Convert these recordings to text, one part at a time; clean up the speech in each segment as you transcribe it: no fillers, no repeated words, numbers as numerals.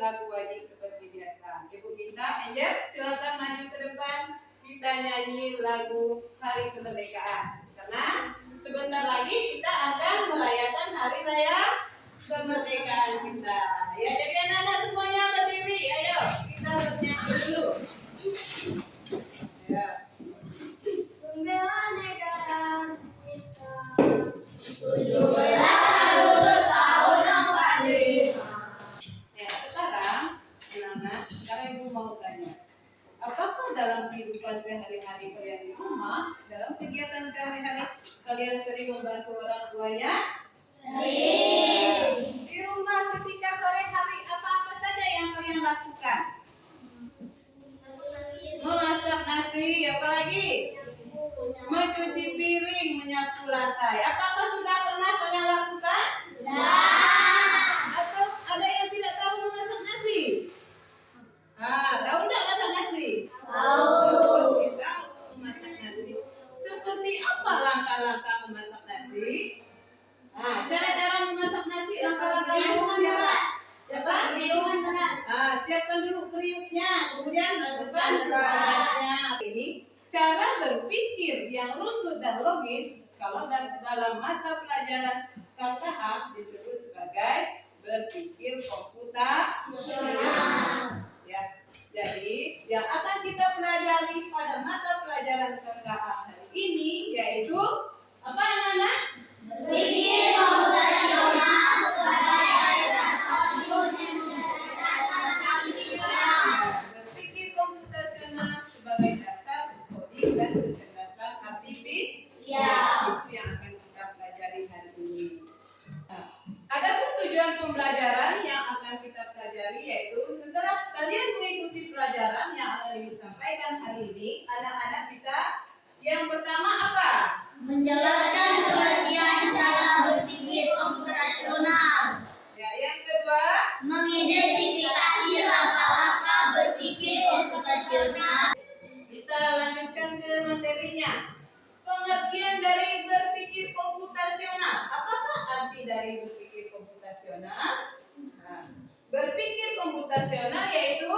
lagu wajib seperti biasa. Ibu minta Angel silakan maju ke depan, kita nyanyi lagu Hari Kemerdekaan. Karena sebentar lagi kita akan merayakan Hari Raya Kemerdekaan kita. Ya, jadi anak-anak semuanya berdiri. Ayo, kita bernyanyi dulu. Ya. Membela negara kita. 17 tahun 45. Ya, sekarang anak-anak, Ibu mau tanya, apakah dalam kehidupan sehari-hari kalian di rumah, dalam kegiatan sehari-hari kalian sering membantu orang tuanya? Sering. Di rumah ketika sore hari apa-apa saja yang kalian lakukan? Memasak nasi, apalagi? Mencuci piring, menyapu lantai. Apakah sudah pernah kalian lakukan? Atau ada yang tidak tahu memasak nasi? Tahu nggak masak nasi? Tahu. Kita memasak nasi. Seperti apa langkah-langkah memasak nasi? Cara-cara memasak nasi, langkah-langkahnya seperti apa? Siapa? Periungan beras. Siapkan dulu periuknya, kemudian masukkan berasnya. Ini cara berpikir yang runtut dan logis kalau dalam mata pelajaran KKH disebut sebagai berpikir komputasional. Ya, jadi yang akan kita pelajari pada mata pelajaran KKH hari ini yaitu apa anak-anak? Berpikir komputasional sebagai Berpikir komputasional sebagai dasar coding dan kecerdasan artifisial. Itu yang akan kita pelajari hari ini. Adapun tujuan pembelajaran yang akan kita pelajari yaitu setelah kalian mengikuti pelajaran yang akan disampaikan hari ini, anak-anak bisa yang pertama apa? menjelaskan pengertian cara berpikir komputasional. Ya, yang kedua, Mengidentifikasi langkah-langkah berpikir komputasional. kita lanjutkan ke materinya. Pengertian dari berpikir komputasional. Apakah arti dari berpikir komputasional? Berpikir komputasional yaitu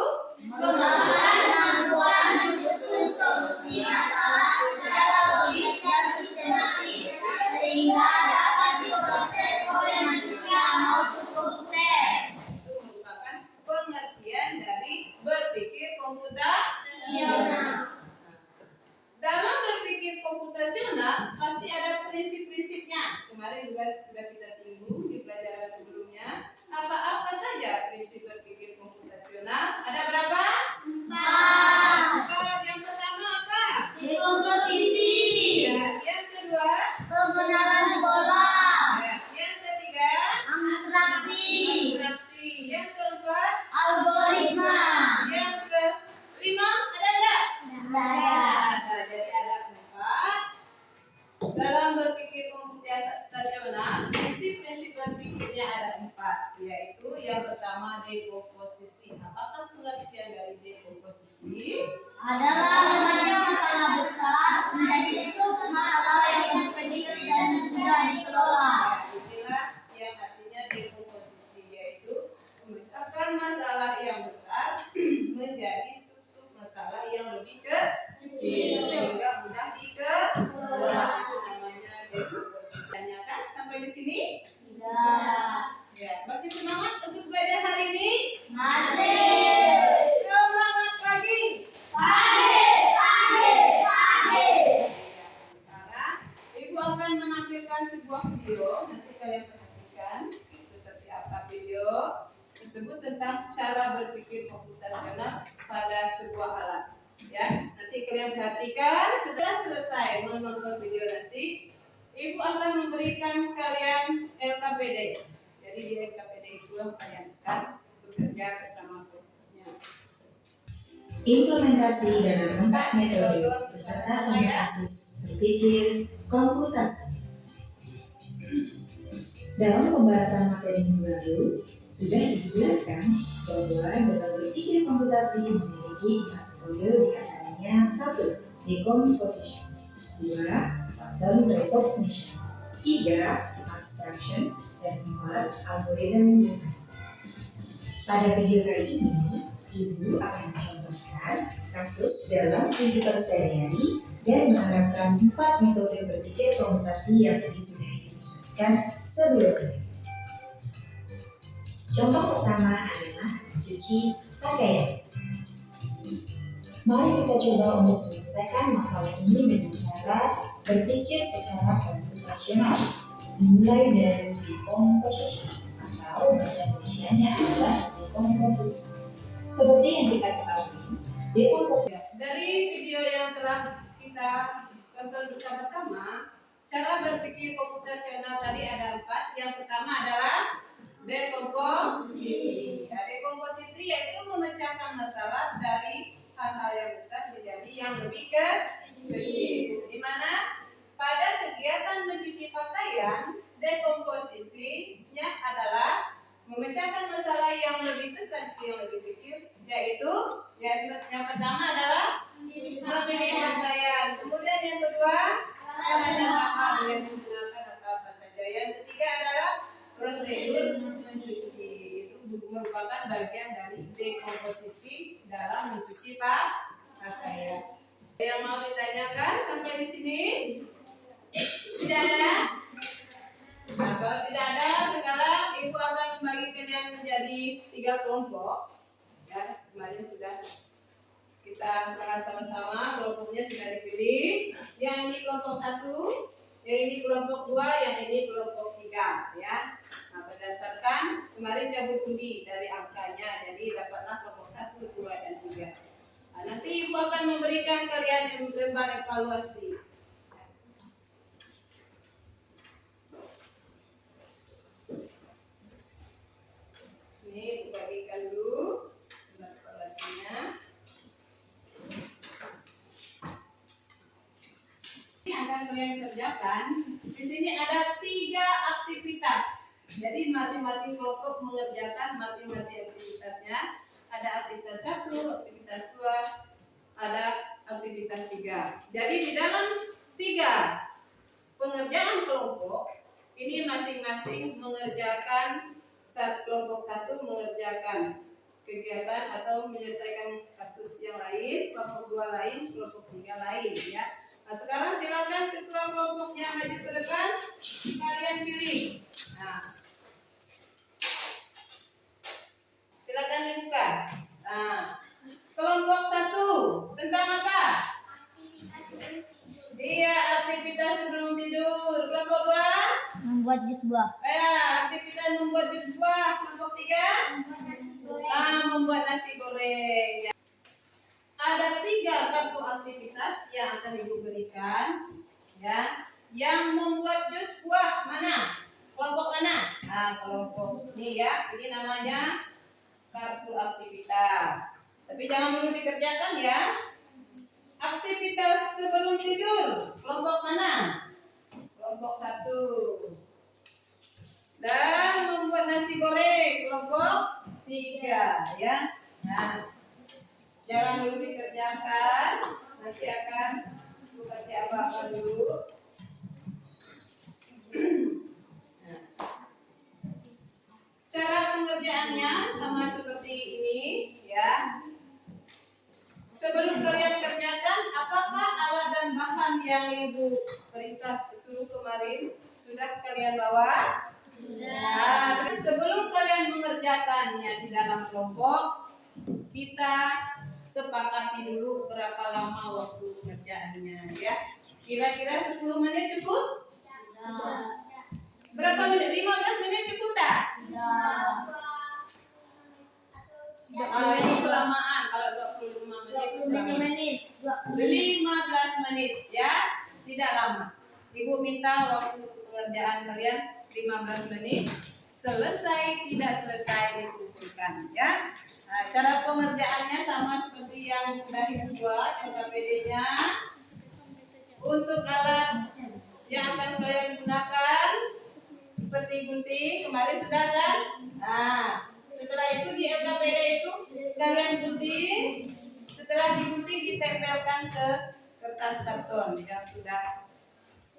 Mengembangkan kemampuan menyusun solusi masalah secara logis dan sistematis sehingga dapat diproses oleh manusia maupun komputer. itu merupakan pengertian dari berpikir komputasional. Dalam berpikir komputasional pasti ada prinsip-prinsipnya. Kemarin juga sudah kita singgung di pelajaran sebelumnya. Apa-apa saja prinsip berpikir komputasional? Ada berapa? 4. Yang pertama apa? Dekomposisi, Ya, yang kedua? pengenalan pola, Ya, yang ketiga? abstraksi, Abstraksi. Yang keempat? algoritma. Yang kelima? Ada enggak? Ada. Jadi ada 4. Dalam berpikir komputasional, prinsip-prinsip berpikirnya ada 4, yaitu yang pertama dekomposisi. Apakah pengertian dari dekomposisi? Adalah membaca masalah besar menjadi sub masalah yang terperinci dan mudah dikelola. Ya, inilah yang artinya dekomposisi, yaitu memecahkan masalah yang besar menjadi sub-sub masalah yang lebih kecil sehingga mudah dikelola. Itu namanya dekomposisi. Tanyakan sampai di sini? Tidak. Ya, masih semangat untuk belajar hari ini? Masih. Semangat pagi. Pagi. Sekarang Ibu akan menampilkan sebuah video. Nanti kalian perhatikan seperti apa video tersebut tentang cara berpikir komputasional pada sebuah alat. Ya, nanti kalian perhatikan. Setelah selesai menonton video nanti, Ibu akan memberikan kalian LKPD. Jadi di LKPD itulah kalian akan bekerja bersama grupnya. Implementasi dalam 4 metode beserta contoh kasus berpikir komputasi. Dalam pembahasan materi minggu lalu, sudah dijelaskan bahwa dalam berpikir komputasi memiliki 4 metode diantaranya 1. Decomposition, 2. Pattern recognition, 3. Abstraction, dan 4. Algorithm design. Pada video kali ini, Ibu akan mencontohkan kasus dalam kehidupan sehari-hari dan menerapkan 4 metode berpikir komputasi yang tadi sudah dijelaskan sebelumnya. Contoh pertama adalah mencuci pakaian. Mari kita coba untuk menyelesaikan masalah ini dengan cara berpikir secara komputasional. Dimulai dari decomposition atau bahasa Indonesianya adalah dekomposisi. Seperti yang kita ketahui, dekomposisi Dari video yang telah kita tonton bersama-sama, cara berpikir komputasional tadi ada 4. Yang pertama adalah dekomposisi. Ya, dekomposisi yaitu memecahkan masalah dari hal-hal yang besar menjadi yang lebih kecil. Di mana pada kegiatan mencuci pakaian, dekomposisinya adalah memecahkan masalah yang lebih besar ke yang lebih kecil, yaitu yang pertama adalah memilih pakaian. Kemudian yang kedua ada hal yang menggunakan apa saja. Yang ketiga adalah prosedur mencuci. Itu merupakan bagian dari dekomposisi dalam mencuci pakaian. Yang mau ditanyakan sampai di sini? Tidak ada? Nah, kalau tidak ada, sekarang Ibu akan membagi kalian menjadi 3 kelompok. Ya, kemarin sudah kita bahas sama-sama, kelompoknya sudah dipilih. Yang ini kelompok 1, yang ini kelompok 2, yang ini kelompok 3. Ya. Nah, berdasarkan kemarin cabut undi dari angkanya, jadi dapatlah kelompok 1, 2, dan 3. Nah, nanti Ibu akan memberikan kalian lembar evaluasi. Ini bagikan dulu evaluasinya. Ini akan kalian kerjakan. Di sini ada 3 aktivitas. Jadi masing-masing kelompok mengerjakan masing-masing aktivitasnya. Ada aktivitas 1, aktivitas 2, ada aktivitas 3. Jadi di dalam 3 pengerjaan kelompok ini masing-masing mengerjakan. Kelompok 1 mengerjakan kegiatan atau menyelesaikan kasus yang lain, kelompok 2 lain, kelompok 3 lain, ya. Nah, sekarang silakan ketua kelompoknya maju ke depan, kalian pilih. Nah, silakan dibuka. Nah, kelompok 1 tentang apa? Iya, aktivitas sebelum tidur. Kelompok 2? Membuat jus buah. Aktivitas membuat jus buah. Kelompok 3? Membuat nasi goreng. Ya. Ada 3 kartu aktivitas yang akan Ibu berikan. Ya, yang membuat jus buah mana? Kelompok mana? Nah, kelompok ini ya. Ini namanya kartu aktivitas. Tapi jangan dulu dikerjakan ya. Aktivitas sebelum tidur, kelompok mana? Kelompok 1. Dan membuat nasi goreng, kelompok 3, ya. Nah, jangan dulu dikerjakan, nanti akan Ibu kasih apa-apa dulu. Nah. Cara pengerjaannya sama seperti ini, ya. Sebelum kalian kerjakan, apakah alat dan bahan yang Ibu perintah suruh kemarin sudah kalian bawa? Sudah. Nah, sebelum kalian mengerjakannya di dalam kelompok, kita sepakati dulu berapa lama waktu pengerjaannya, ya. Kira-kira 10 menit cukup? Berapa menit? 15 menit cukup tak? Ini kelamaan. Kalau 25 menit 15 menit, ya. Tidak lama. Ibu minta waktu pengerjaan kalian 15 menit. Selesai tidak selesai dikumpulkan, ya. Nah, cara pengerjaannya sama seperti yang sudah Ibu buat, LKPD-nya. Untuk alat yang akan kalian gunakan seperti gunting, kemarin sudah kan? Nah, setelah itu di LKPD itu kalian gunting. Setelah digunting ditempelkan ke kertas karton yang sudah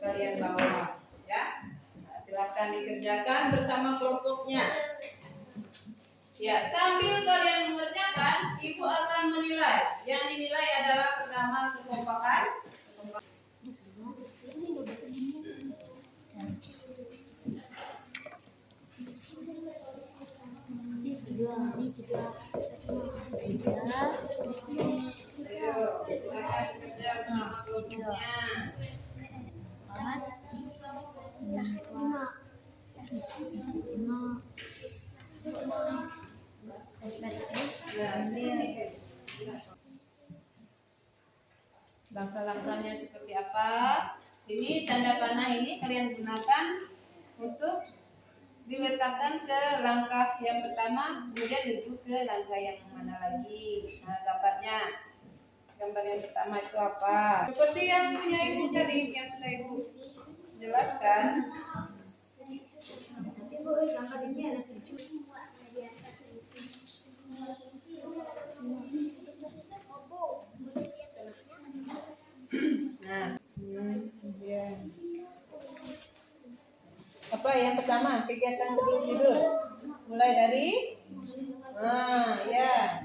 kalian bawa, ya. Nah, silakan dikerjakan bersama kelompoknya. Ya, sambil kalian mengerjakan, ibu akan menilai. Yang dinilai adalah pertama kekompakan. Ayo, silakan kerja bersama kelompoknya. Langkah-langkahnya seperti apa? Ini tanda panah ini kalian gunakan untuk diletakkan ke langkah yang pertama, kemudian itu ke langkah yang mana lagi. Nah, gambarnya. Gambar yang pertama itu apa? Seperti yang punya ibu tadi, yang sudah ibu jelaskan. Nah, ya. Apa yang pertama? Kegiatan sebelum tidur. Mulai dari ya.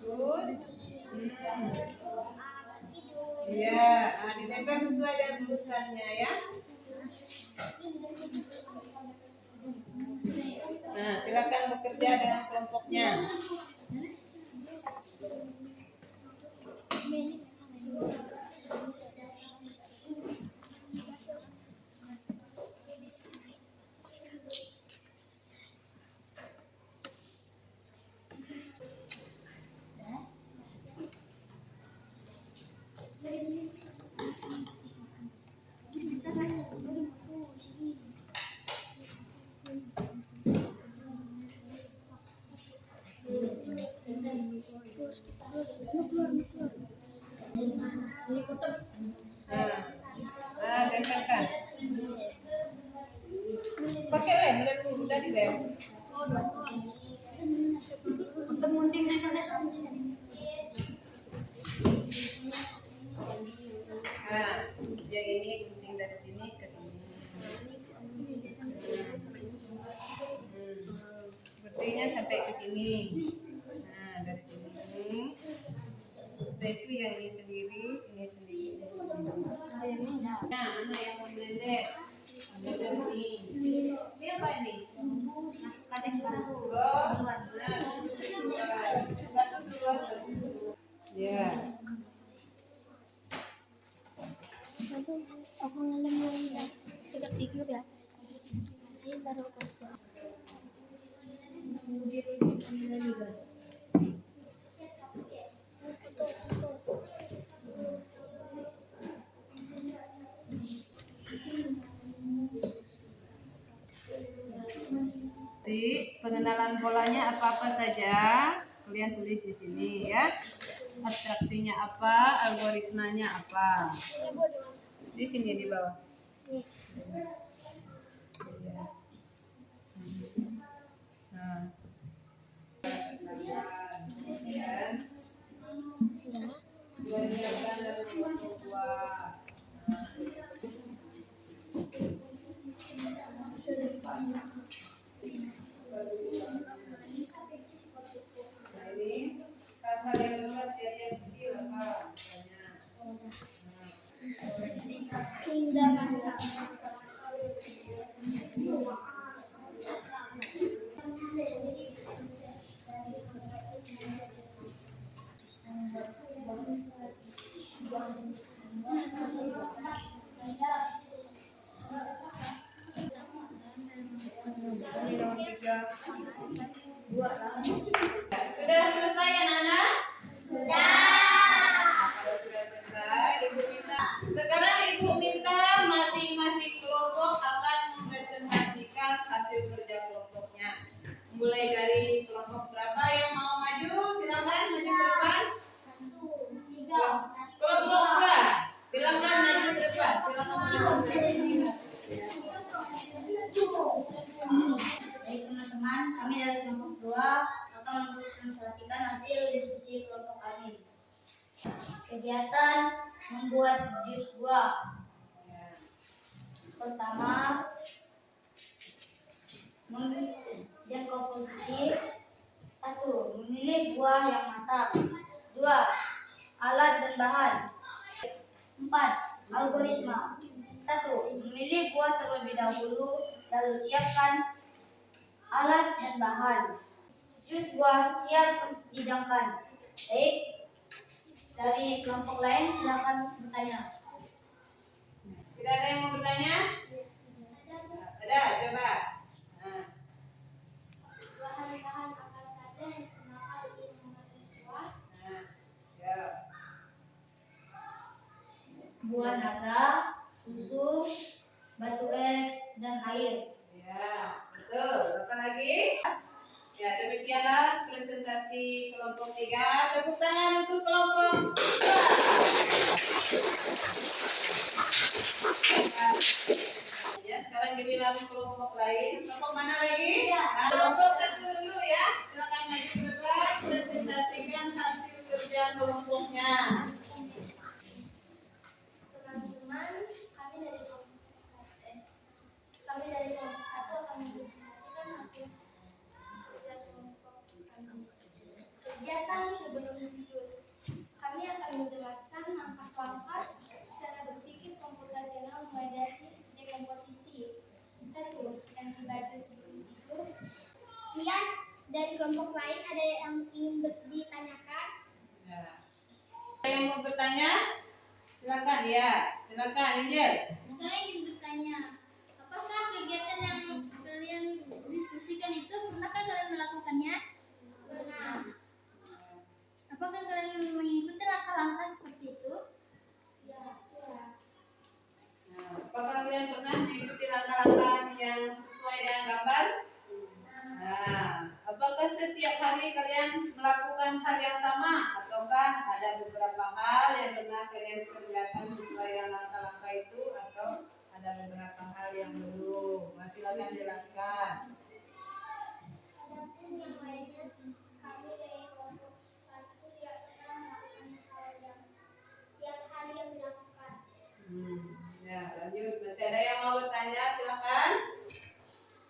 Terus ya, ditempel sesuai dengan urutannya ya. Nah, silakan bekerja dengan kelompoknya. Tempelkan. Pakai lem dulu, dari lem. Nah, yang ini gunting dari sini ke sini. Guntingnya sampai ke sini. Nah, dari sini. Itu yang ini sendiri, ini sendiri. Nah, anak yang pendek. Ini apa ini? Masukkan sekarang. Ya. Aku ngalamin ya. Sudah 3 ya. Ini baru pengenalan bolanya apa-apa saja kalian tulis di sini ya. Abstraksinya apa, algoritmanya apa. Di sini di bawah. Nah. Sudah selesai anak-anak? Sudah. Kalau sudah selesai, ibu minta. Sekarang ibu minta masing-masing kelompok akan mempresentasikan hasil kerja kelompoknya. Mulai dari kelompok berapa yang mau maju? Silakan maju ke depan. 3. Kelompok 2, silakan maju ke depan. Silakan presentasikan. Baik teman-teman, kami dari kelompok 2 akan mempresentasikan hasil diskusi kelompok kami. Kegiatan membuat jus buah. Pertama, yang buah yang matang. 2. Alat dan bahan. 4. Algoritma. 1. Memilih buah terlebih dahulu, lalu siapkan alat dan bahan. Jus buah siap dihidangkan. Baik, dari kelompok lain silakan bertanya. Tidak ada yang mau bertanya? Ada, coba. Nah, Bahan-bahan apa saja yang digunakan untuk membuat jus buah? ya. Buah naga, susu, batu es, dan air. Ya, betul. Apa lagi? Ya, demikianlah presentasi kelompok 3. Tepuk tangan untuk kelompok 2. Ya, sekarang giliran kelompok lain. Kelompok mana lagi? Nah, kelompok 1 dulu ya. Silakan maju ke depan, presentasikan hasil kerja kelompoknya. Teman-teman, kami dari kelompok 1 akan mempresentasikan hasil kerja kelompok kami. Kegiatan sebelum tidur. Kami akan menjelaskan langkah-langkah cara berpikir komputasional mengajar dengan posisi. 1. Ganti baju sebelum tidur. Sekian dari kelompok lain, ada yang ingin ditanyakan? Ya. Ada yang mau bertanya? Silakan ya. Silakan, Angel. Saya ingin bertanya, apakah kegiatan yang kalian diskusikan itu pernahkah kalian melakukannya? Pernah. Apakah kalian mengikuti langkah-langkah seperti itu? Ya. Nah, apakah kalian pernah mengikuti langkah-langkah yang sesuai dengan gambar? Nah, apakah setiap hari kalian melakukan hal yang sama? Ataukah ada beberapa hal yang pernah kalian kerjakan sesuai dengan langkah-langkah itu? Atau ada beberapa hal yang belum? Silakan jelaskan. Seperti yang lainnya, kami dari kelompok 1 tidak pernah melakukan hal yang setiap hari yang dilakukan. Ya, lanjut. Masih ada yang mau bertanya? Silakan.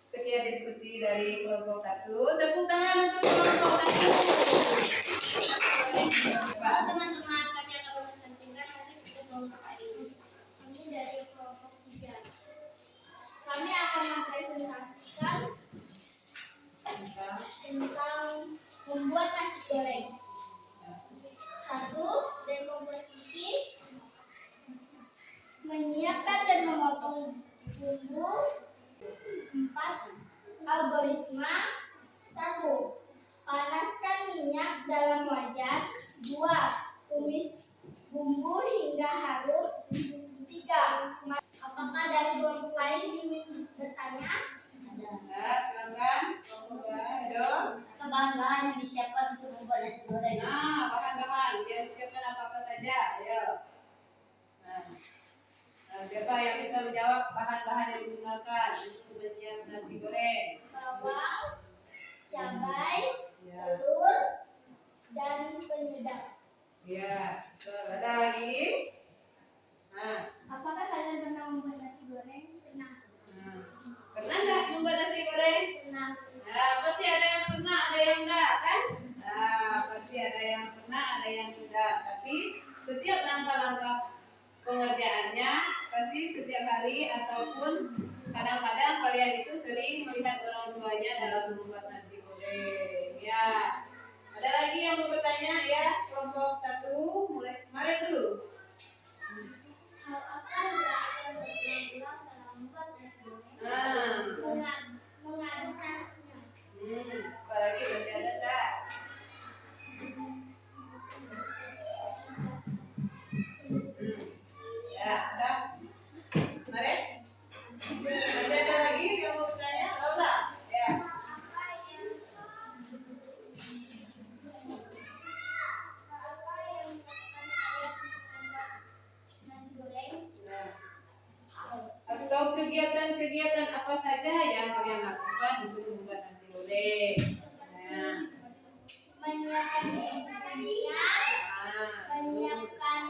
Sekian diskusi dari kelompok 1. Tepuk tangan untuk kelompok 1. Halo teman-teman, kami akan mempresentasikan hasil kerja kelompok ini. Kami dari kelompok 3. Kami akan mempresentasikan tentang membuat nasi goreng. 1. Dekomposisi, menyiapkan dan memotong bumbu. 4. Algoritma. 1. Panaskan minyak dalam wajan. 2. Tumis bumbu hingga harum. 3. Apakah dari kelompok lain ingin bertanya? Ada. Ya, silakan. Kelompok 2. Edo. Bahan-bahan yang disiapkan untuk membuat nasi goreng. Nah, bahan-bahan yang disiapkan apa-apa saja. Ayo. Nah, siapa yang bisa menjawab bahan-bahan yang digunakan untuk menyiapkan nasi goreng? Bawang, cabai, Ya. telur, dan penyedap. Ya. Ada lagi? Nah, Apakah kalian pernah membuat nasi goreng? Pernah. pernah nggak membuat nasi goreng? Pernah. Nah, pasti ada yang pernah, ada yang enggak, kan? Nah, pasti ada yang pernah, ada yang tidak. Tapi setiap langkah-langkah pengerjaannya pasti setiap hari ataupun kadang-kadang kalian itu sering melihat orang tuanya dalam membuat nasi goreng. Ya. Ada lagi yang mau bertanya ya? Kelompok 1 mulai kemarin dulu. Hal apa yang dilakukan berulang-ulang dalam membuat nasi goreng? Mengaduk nasinya. Apalagi masih ada enggak? Ya, ada. Kemarin? Masih ada lagi yang mau bertanya? Laura? Ya. Nasi goreng. Nah, atau kegiatan-kegiatan apa saja yang kalian lakukan untuk membuat nasi goreng? Nah, Menyiapkan minyak, menyiapkan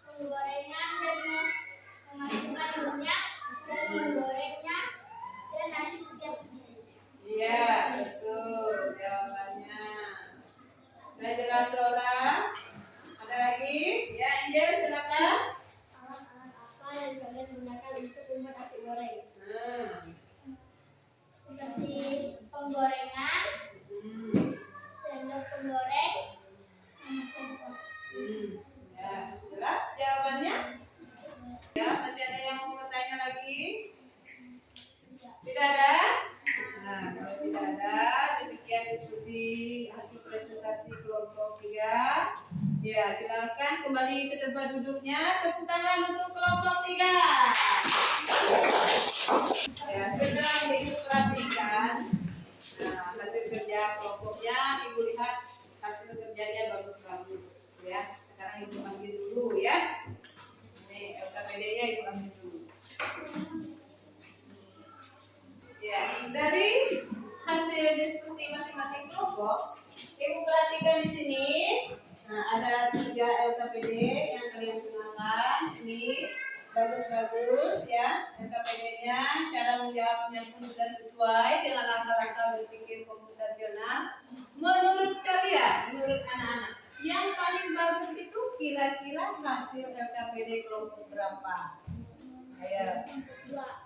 penggorengan dan memasukkan minyak dan menggorengnya dan nasi siap disajikan. iya, betul jawabannya. Nah, kalau tidak ada, demikian diskusi hasil presentasi kelompok 3. Ya, silakan kembali ke tempat duduknya. Tepuk tangan untuk kelompok 3. Ya, segera Ibu perhatikan. Nah, hasil kerja kelompoknya, Ibu lihat hasil kerjanya bagus-bagus ya. Sekarang Ibu ambil dulu ya. Nih, LKPD-nya Ibu ambil dulu. Ya, dari hasil diskusi masing-masing kelompok, Ibu perhatikan di sini. Nah, ada 3 LKPD yang kalian gunakan. Ini bagus-bagus ya. LKPD-nya, cara menjawabnya pun sudah sesuai dengan langkah-langkah berpikir komputasional. Menurut kalian, menurut anak-anak, yang paling bagus itu kira-kira hasil LKPD kelompok berapa? Ayo,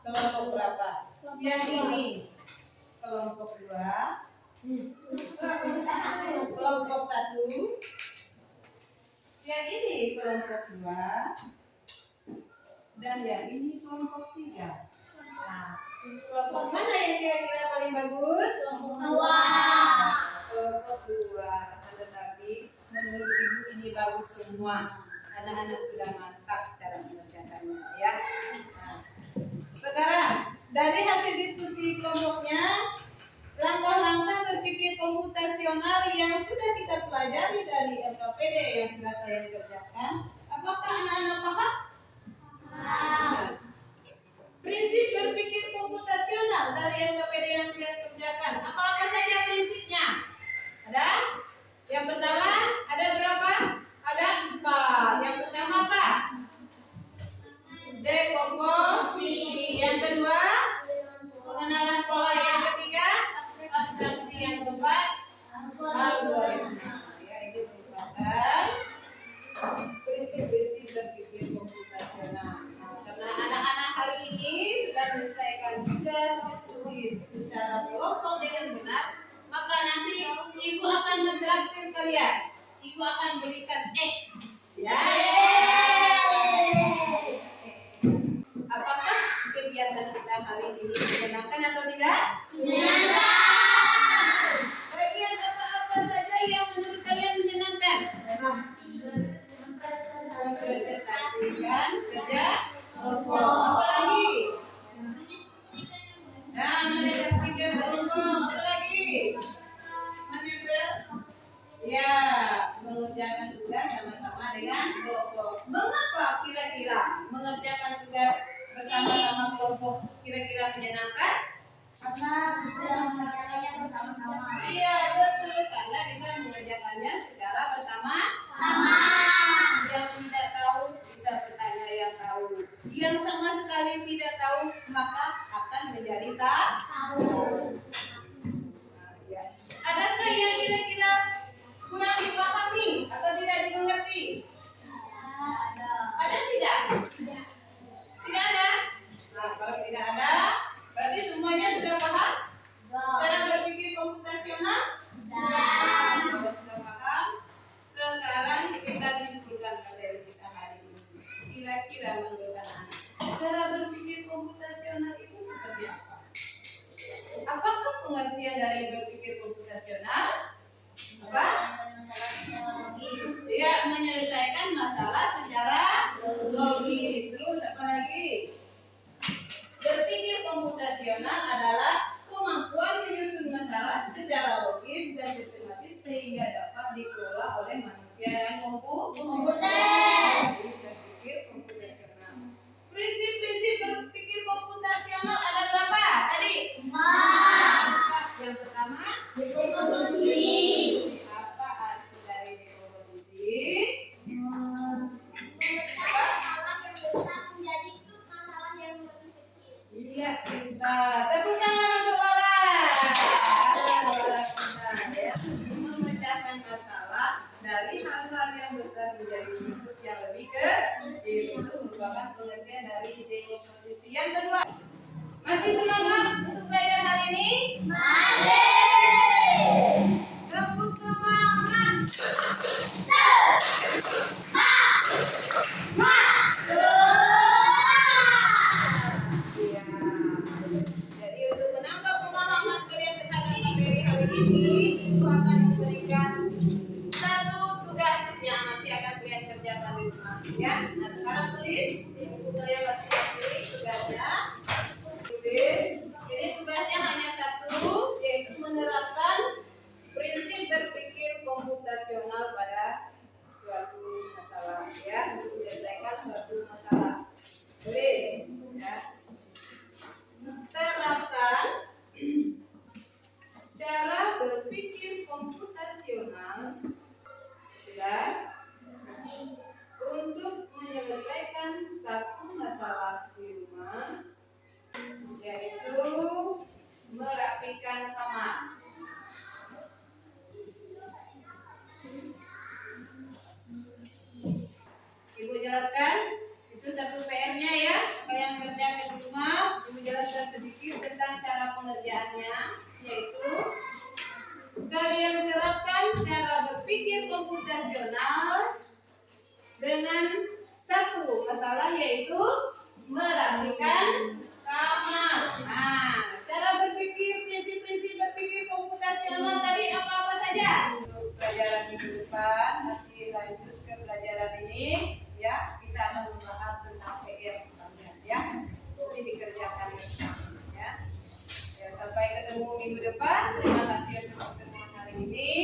kelompok berapa? Yang ini kelompok 2, kelompok 1, yang ini kelompok 2, dan yang ini kelompok 3. Nah, kelompok mana yang kira-kira paling bagus? Kelompok 2. Tetapi menurut Ibu ini bagus semua. Anak-anak sudah mantap cara mengerjakannya ya. Nah, sekarang dari hasil diskusi kelompoknya, langkah-langkah berpikir komputasional yang sudah kita pelajari dari LKPD yang sudah kalian kerjakan, apakah anak-anak paham? Prinsip berpikir komputasional dari LKPD yang kalian kerjakan, apa-apa saja prinsipnya? Ada? Yang pertama, ada berapa? Ada 4. Yang pertama apa? Dekomposisi. Yang kedua, pengenalan pola. Yang ketiga, abstraksi. Yang keempat, algoritma. Ya, itu merupakan prinsip-prinsip berpikir komputasional. Nah, karena anak-anak hari ini sudah menyelesaikan tugas diskusi secara kelompok dengan benar, maka nanti Ibu akan mentraktir kalian. Ibu akan berikan S. Ya. Apakah kegiatan kita hari ini menyenangkan atau tidak? Menyenangkan. Bagian apa-apa saja yang menurut kalian menyenangkan? Mempresentasikan kerja kelompok. Apa lagi? Nah, mendiskusikan kelompok. Apa lagi? Menempel. Ya, mengerjakan tugas sama-sama dengan kelompok. Mengapa kira-kira mengerjakan tugas bersama-sama kelompok kira-kira menyenangkan? Karena bisa mengerjakannya bersama-sama. Iya, betul. Karena bisa mengerjakannya secara bersama-sama. Yang tidak tahu bisa bertanya yang tahu. Yang sama sekali tidak tahu maka akan menjadi tahu. Nah, ya. Adakah yang kira-kira kurang dipahami atau tidak dimengerti? Ada tidak? Tidak ada? Nah, kalau tidak ada, berarti semuanya sudah paham? Cara berpikir komputasional? Kalau sudah paham, sekarang kita simpulkan materi kita hari ini. Kira-kira menurut anak-anak, cara berpikir komputasional itu seperti apa? Apakah pengertian dari berpikir komputasional? Apa? Dia menyelesaikan masalah secara logis. Terus apa lagi? Berpikir komputasional adalah kemampuan menyusun masalah secara logis dan sistematis sehingga dapat dikelola oleh manusia yang berpikir komputasional. Prinsip-prinsip berpikir komputasional ada berapa tadi? 4. Yang pertama, Dekomposisi. apa arti dari dekomposisi? Memecah masalah yang besar menjadi submasalah yang lebih kecil. Iya, pintar. Tepuk tangan ini ibu akan memberikan satu tugas yang nanti akan kalian kerjakan di rumah ya. Nah sekarang tulis di buku kalian masing-masing tugasnya. Ini tugasnya hanya satu, yaitu menerapkan prinsip berpikir komputasional pada suatu masalah ya, untuk menyelesaikan suatu masalah. Tulis ya. Terapkan cara berpikir komputasional ya, untuk menyelesaikan satu masalah di rumah, yaitu merapikan kamar. Ibu jelaskan, itu satu PR-nya ya, kalian kerjakan di rumah. Ibu jelaskan sedikit tentang cara pengerjaannya, yaitu kalian terapkan cara berpikir komputasional dengan satu masalah, yaitu merapikan kamar. Nah, cara berpikir, prinsip-prinsip berpikir komputasional tadi apa-apa saja? Untuk pelajaran minggu depan masih lanjut ke pelajaran ini ya, kita akan membahas tentang CR ya. Ini dikerjakan bersama ya. Ya, sampai ketemu minggu depan. Terima kasih untuk pertemuan hari ini.